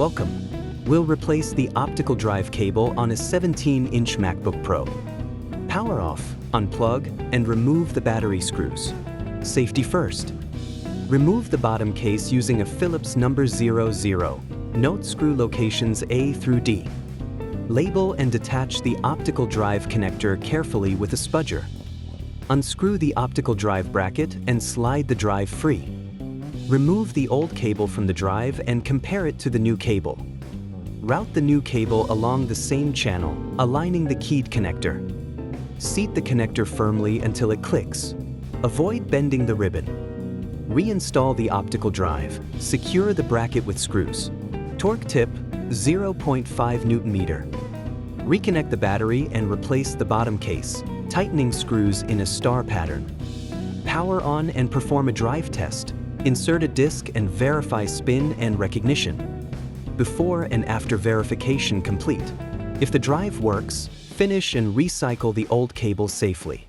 Welcome. We'll replace the optical drive cable on a 17-inch MacBook Pro. Power off, unplug, and remove the battery screws. Safety first. Remove the bottom case using a Phillips number 00. Note screw locations A through D. Label and detach the optical drive connector carefully with a spudger. Unscrew the optical drive bracket and slide the drive free. Remove the old cable from the drive and compare it to the new cable. Route the new cable along the same channel, aligning the keyed connector. Seat the connector firmly until it clicks. Avoid bending the ribbon. Reinstall the optical drive. Secure the bracket with screws. Torque tip 0.5 Newton-meter. Reconnect the battery and replace the bottom case, tightening screws in a star pattern. Power on and perform a drive test. Insert a disk and verify spin and recognition. Before and after verification complete. If the drive works, finish and recycle the old cable safely.